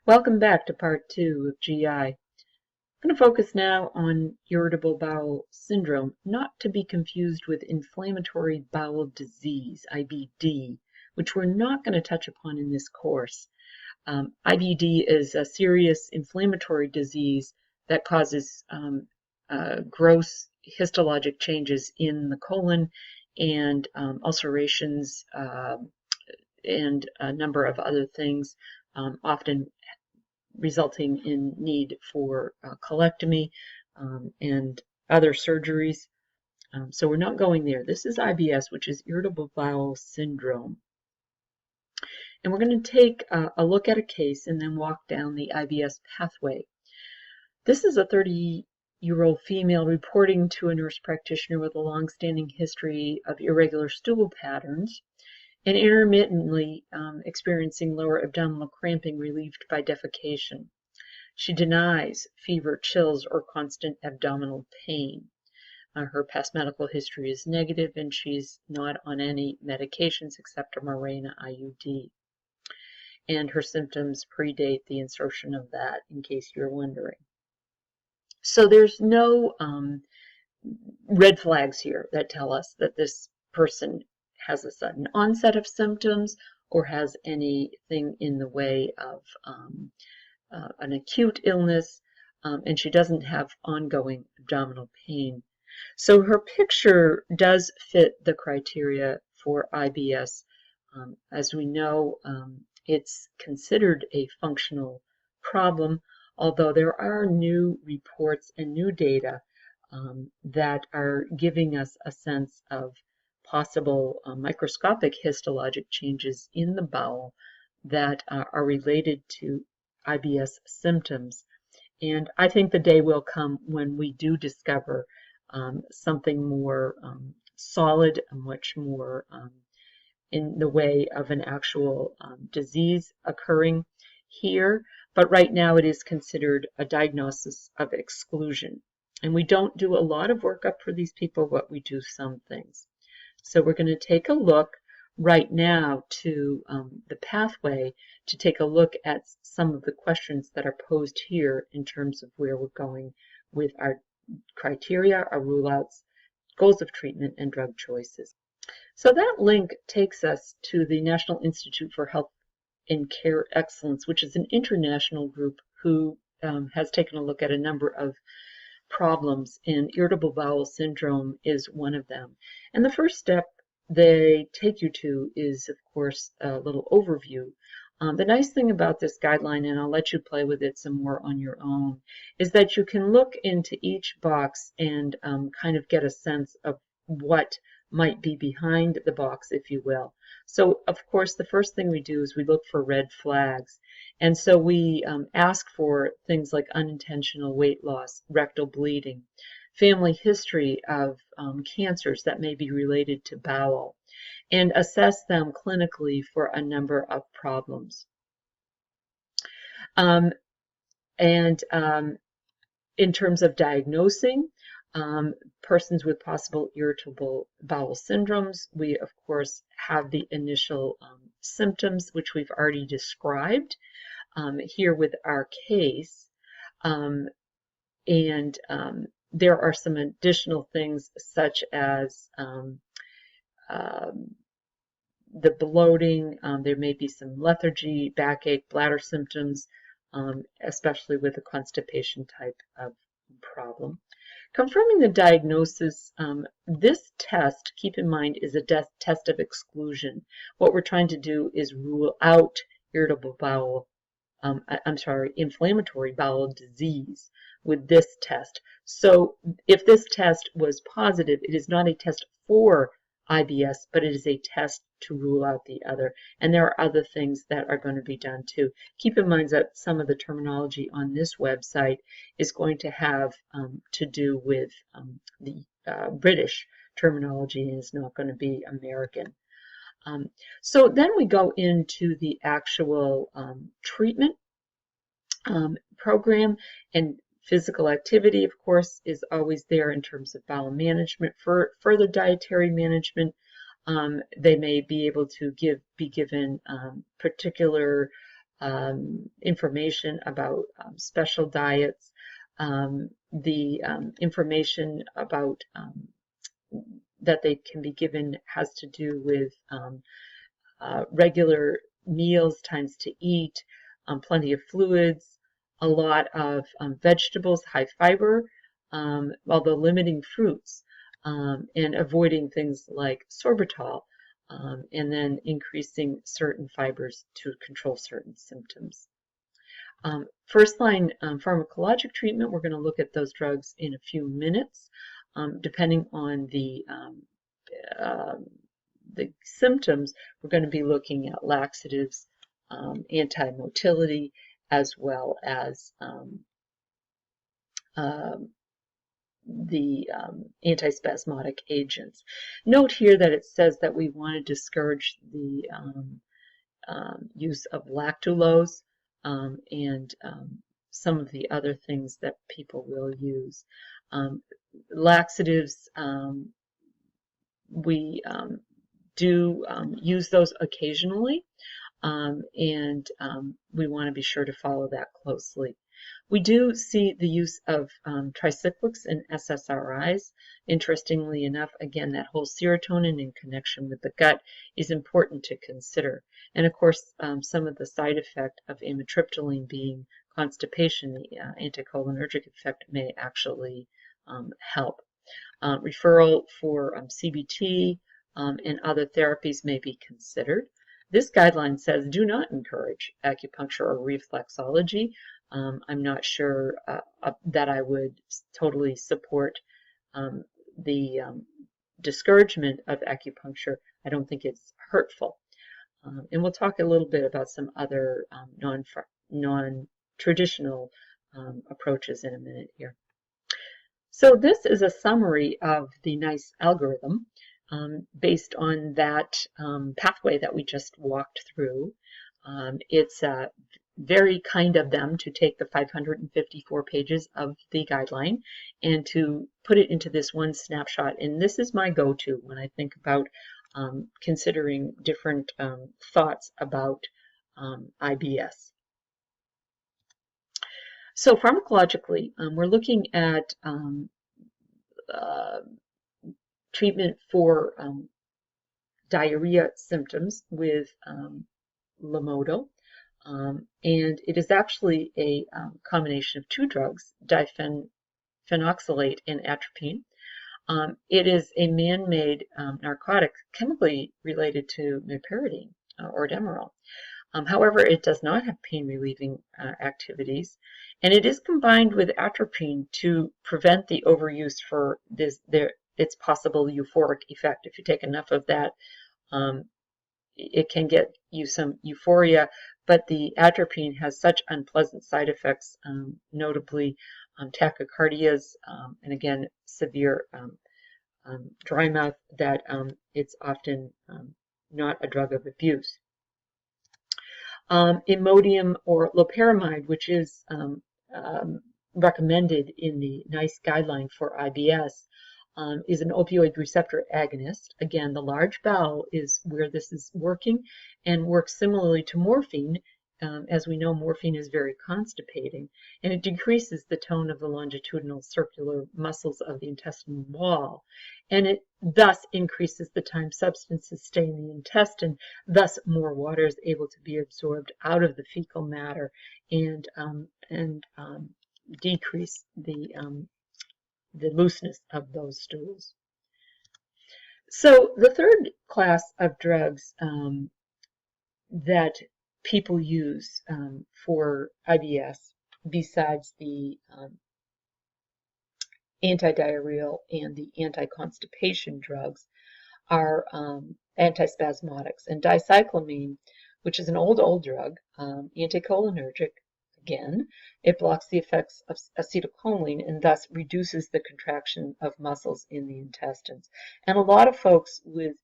Welcome back to part 2 of GI. I'm going to focus now on irritable bowel syndrome, not to be confused with inflammatory bowel disease, IBD, which we're not going to touch upon in this course. IBD is a serious inflammatory disease that causes gross histologic changes in the colon and ulcerations and a number of other things, often resulting in need for colectomy and other surgeries. So we're not going there. This is IBS, which is irritable bowel syndrome. And we're going to take a look at a case and then walk down the IBS pathway. This is a 30-year-old female reporting to a nurse practitioner with a long-standing history of irregular stool patterns and intermittently experiencing lower abdominal cramping relieved by defecation. She denies fever, chills, or constant abdominal pain. Her past medical history is negative, and she's not on any medications except a Mirena IUD. And her symptoms predate the insertion of that, in case you're wondering. So there's no red flags here that tell us that this person has a sudden onset of symptoms or has anything in the way of an acute illness, and she doesn't have ongoing abdominal pain. So her picture does fit the criteria for IBS. As we know, it's considered a functional problem, although there are new reports and new data that are giving us a sense of possible microscopic histologic changes in the bowel that are related to IBS symptoms. And I think the day will come when we do discover something more solid, much more in the way of an actual disease occurring here. But right now it is considered a diagnosis of exclusion. And we don't do a lot of workup for these people, but we do some things. So we're going to take a look right now to the pathway to take a look at some of the questions that are posed here in terms of where we're going with our criteria, our rule-outs, goals of treatment, and drug choices. So that link takes us to the National Institute for Health and Care Excellence, which is an international group who has taken a look at a number of problems, and irritable bowel syndrome is one of them. And the first step they take you to is, of course, a little overview. The nice thing about this guideline, and I'll let you play with it some more on your own, is that you can look into each box and kind of get a sense of what might be behind the box, if you will. So, of course, the first thing we do is we look for red flags. And so we ask for things like unintentional weight loss, rectal bleeding, family history of cancers that may be related to bowel, and assess them clinically for a number of problems. And in terms of diagnosing, persons with possible irritable bowel syndromes, we of course have the initial symptoms, which we've already described here with our case, and there are some additional things such as the bloating. There may be some lethargy, backache, bladder symptoms, especially with a constipation type of problem. Confirming the diagnosis, this test, keep in mind, is a test of exclusion. What we're trying to do is rule out irritable bowel, inflammatory bowel disease with this test. So if this test was positive, it is not a test for IBS, but it is a test to rule out the other. And there are other things that are going to be done too. Keep in mind that some of the terminology on this website is going to have to do with the British terminology and is not going to be American. So then we go into the actual treatment program, and physical activity, of course, is always there in terms of bowel management. For further dietary management, they may be able to be given particular information about special diets. The information about that they can be given has to do with regular meals, times to eat, plenty of fluids, a lot of vegetables, high fiber, although limiting fruits, and avoiding things like sorbitol, and then increasing certain fibers to control certain symptoms. First-line pharmacologic treatment, we're going to look at those drugs in a few minutes, depending on the symptoms. We're going to be looking at laxatives, anti-motility, as well as the antispasmodic agents. Note here that it says that we want to discourage the use of lactulose and some of the other things that people will use. Laxatives, we do use those occasionally, and we want to be sure to follow that closely. We do see the use of tricyclics and SSRIs. Interestingly enough, again, that whole serotonin in connection with the gut is important to consider. And of course, some of the side effect of amitriptyline being constipation, the anticholinergic effect may actually help. Referral for CBT and other therapies may be considered. This guideline says do not encourage acupuncture or reflexology. I'm not sure that I would totally support the discouragement of acupuncture. I don't think it's hurtful. And we'll talk a little bit about some other non-traditional approaches in a minute here. So this is a summary of the NICE algorithm based on that pathway that we just walked through. It's very kind of them to take the 554 pages of the guideline and to put it into this one snapshot. And this is my go-to when I think about considering different thoughts about IBS. So pharmacologically, we're looking at treatment for diarrhea symptoms with Lomotil. And it is actually a combination of two drugs, diphenphenoxylate and atropine. It is a man-made narcotic chemically related to meperidine or Demerol. However, it does not have pain-relieving activities, and it is combined with atropine to prevent the overuse for its possible euphoric effect. If you take enough of that, it can get you some euphoria, but the atropine has such unpleasant side effects, notably tachycardias, and again, severe dry mouth, that it's often not a drug of abuse. Imodium or loperamide, which is recommended in the NICE guideline for IBS, is an opioid receptor agonist. Again, the large bowel is where this is working and works similarly to morphine. As we know, morphine is very constipating, and it decreases the tone of the longitudinal circular muscles of the intestinal wall, and it thus increases the time substances stay in the intestine. Thus, more water is able to be absorbed out of the fecal matter and decrease the looseness of those stools. So the third class of drugs that people use for IBS, besides the antidiarrheal and the anti-constipation drugs, are antispasmodics. And dicyclomine, which is an old drug, anticholinergic, again, it blocks the effects of acetylcholine and thus reduces the contraction of muscles in the intestines. And a lot of folks with,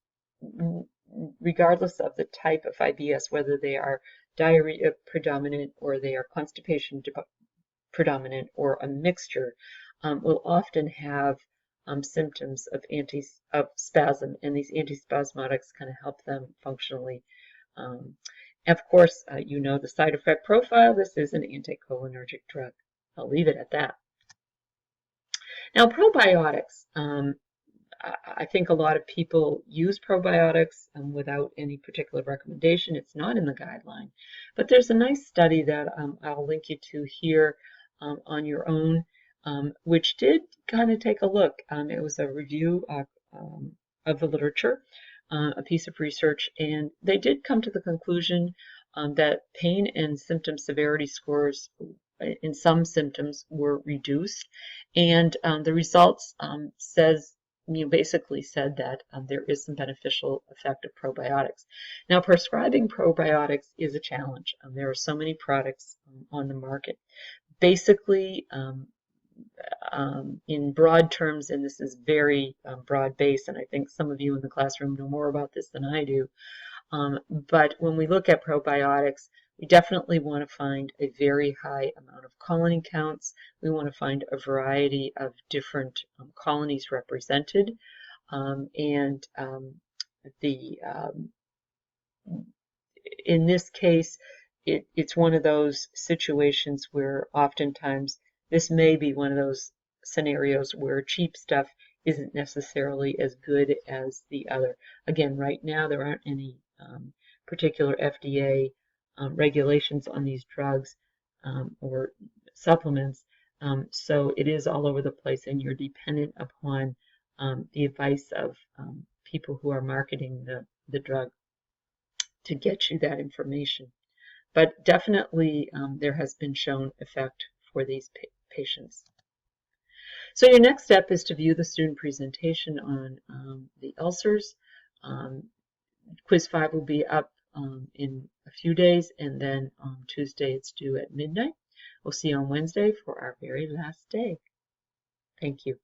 regardless of the type of IBS, whether they are diarrhea predominant or they are constipation predominant or a mixture, will often have symptoms of spasm, and these antispasmodics kind of help them functionally. Of course, you know the side effect profile. This is an anticholinergic drug. I'll leave it at that. Now, probiotics. I think a lot of people use probiotics without any particular recommendation. It's not in the guideline. But there's a nice study that I'll link you to here on your own, which did kind of take a look. It was a review of the literature, a piece of research, and they did come to the conclusion that pain and symptom severity scores in some symptoms were reduced, and the results basically said that there is some beneficial effect of probiotics. Now, prescribing probiotics is a challenge. There are so many products on the market. Basically, in broad terms, and this is very broad-based, and I think some of you in the classroom know more about this than I do, but when we look at probiotics, we definitely want to find a very high amount of colony counts. We want to find a variety of different colonies represented, in this case, it's one of those situations where oftentimes this may be one of those scenarios where cheap stuff isn't necessarily as good as the other. Again, right now there aren't any particular FDA regulations on these drugs or supplements, so it is all over the place, and you're dependent upon the advice of people who are marketing the drug to get you that information. But definitely there has been shown effect for these patients. So your next step is to view the student presentation on the ulcers. Quiz 5 will be up in a few days, and then on Tuesday it's due at midnight. We'll see you on Wednesday for our very last day. Thank you.